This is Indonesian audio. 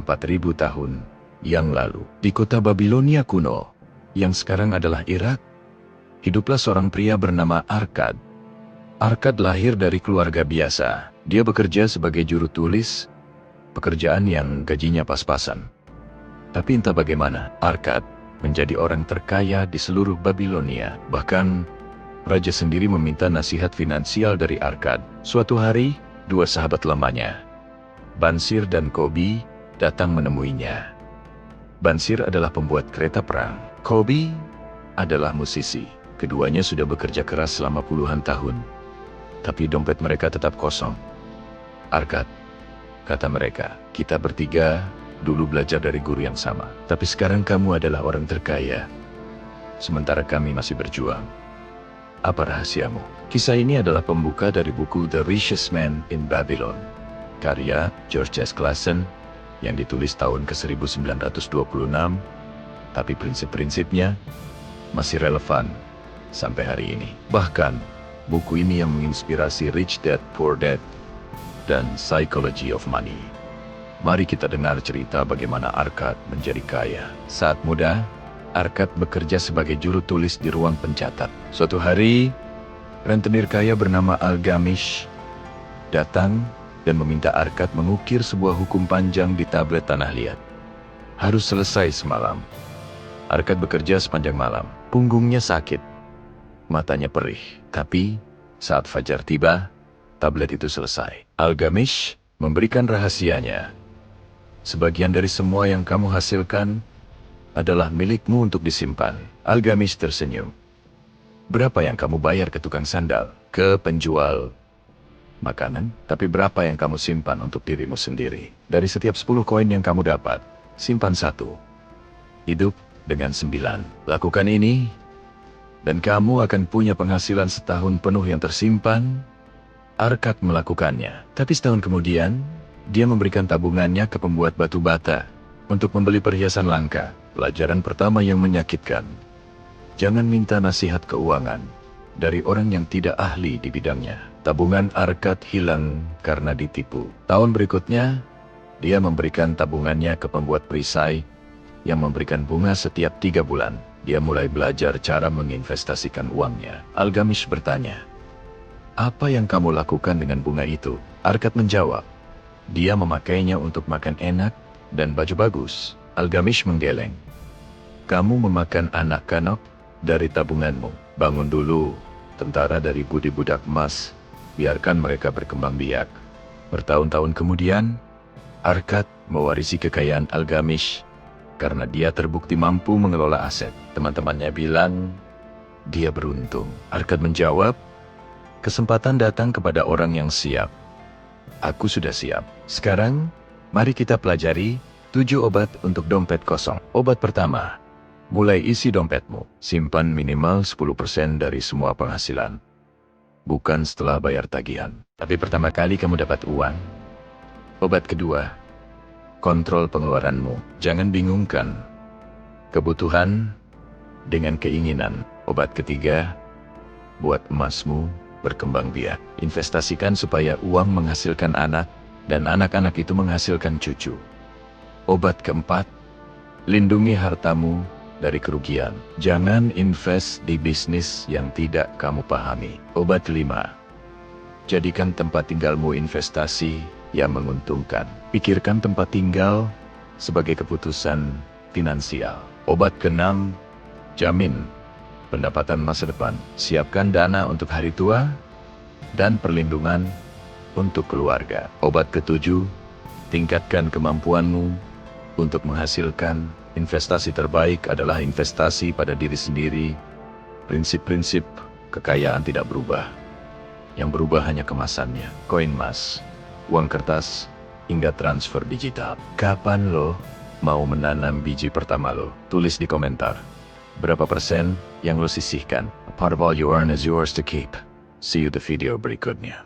4.000 tahun yang lalu. Di kota Babilonia kuno, yang sekarang adalah Irak, hiduplah seorang pria bernama Arkad. Arkad lahir dari keluarga biasa. Dia bekerja sebagai juru tulis, pekerjaan yang gajinya pas-pasan. Tapi entah bagaimana, Arkad menjadi orang terkaya di seluruh Babilonia. Bahkan, raja sendiri meminta nasihat finansial dari Arkad. Suatu hari, dua sahabat lamanya, Bansir dan Kobi, datang menemuinya. Bansir adalah pembuat kereta perang. Kobi adalah musisi. Keduanya sudah bekerja keras selama puluhan tahun. Tapi dompet mereka tetap kosong. Arkad, kata mereka, kita bertiga dulu belajar dari guru yang sama. Tapi sekarang kamu adalah orang terkaya, sementara kami masih berjuang. Apa rahasiamu? Kisah ini adalah pembuka dari buku The Richest Man in Babylon, karya George S. Clason, yang ditulis tahun ke-1926, tapi prinsip-prinsipnya masih relevan sampai hari ini. Bahkan, buku ini yang menginspirasi Rich Dad Poor Dad dan Psychology of Money. Mari kita dengar cerita bagaimana Arkad menjadi kaya. Saat muda, Arkad bekerja sebagai juru tulis di ruang pencatat. Suatu hari, rentenir kaya bernama Algamish datang dan meminta Arkad mengukir sebuah hukum panjang di tablet tanah liat. Harus selesai semalam. Arkad bekerja sepanjang malam. Punggungnya sakit, matanya perih. Tapi saat fajar tiba, tablet itu selesai. Algamish memberikan rahasianya. Sebagian dari semua yang kamu hasilkan adalah milikmu untuk disimpan. Algamish tersenyum. Berapa yang kamu bayar ke tukang sandal? Ke penjual makanan? Tapi berapa yang kamu simpan untuk dirimu sendiri? Dari setiap 10 koin yang kamu dapat, simpan 1. Hidup dengan 9. Lakukan ini, dan kamu akan punya penghasilan setahun penuh yang tersimpan. Arkad melakukannya. Tapi setahun kemudian, dia memberikan tabungannya ke pembuat batu bata untuk membeli perhiasan langka. Pelajaran pertama yang menyakitkan. Jangan minta nasihat keuangan dari orang yang tidak ahli di bidangnya. Tabungan Arkad hilang karena ditipu. Tahun berikutnya, dia memberikan tabungannya ke pembuat perisai yang memberikan bunga setiap 3 bulan. Dia mulai belajar cara menginvestasikan uangnya. Algamish bertanya, "Apa yang kamu lakukan dengan bunga itu?" Arkad menjawab, "Dia memakainya untuk makan enak dan baju bagus." Algamish menggeleng. "Kamu memakan anak-anak dari tabunganmu. Bangun dulu, tentara dari budi budak emas. Biarkan mereka berkembang biak." Bertahun-tahun kemudian, Arkad mewarisi kekayaan Algamish karena dia terbukti mampu mengelola aset. Teman-temannya bilang, dia beruntung. Arkad menjawab, "Kesempatan datang kepada orang yang siap. Aku sudah siap. Sekarang, mari kita pelajari 7 obat untuk dompet kosong." Obat pertama, mulai isi dompetmu. Simpan minimal 10% dari semua penghasilan. Bukan setelah bayar tagihan, tapi pertama kali kamu dapat uang. Obat kedua, kontrol pengeluaranmu. Jangan bingungkan kebutuhan dengan keinginan. Obat ketiga, buat emasmu berkembang biak. Investasikan supaya uang menghasilkan anak, dan anak-anak itu menghasilkan cucu. Obat keempat, lindungi hartamu dari kerugian. Jangan invest di bisnis yang tidak kamu pahami. Obat kelima, jadikan tempat tinggalmu investasi yang menguntungkan. Pikirkan tempat tinggal sebagai keputusan finansial. Obat keenam, jamin pendapatan masa depan. Siapkan dana untuk hari tua dan perlindungan untuk keluarga. Obat ketujuh, tingkatkan kemampuanmu untuk menghasilkan. Investasi terbaik adalah investasi pada diri sendiri. Prinsip-prinsip kekayaan tidak berubah. Yang berubah hanya kemasannya. Koin emas, uang kertas, hingga transfer digital. Kapan lo mau menanam biji pertama lo? Tulis di komentar. Berapa persen yang lo sisihkan? A part of all you earn is yours to keep. See you the video berikutnya.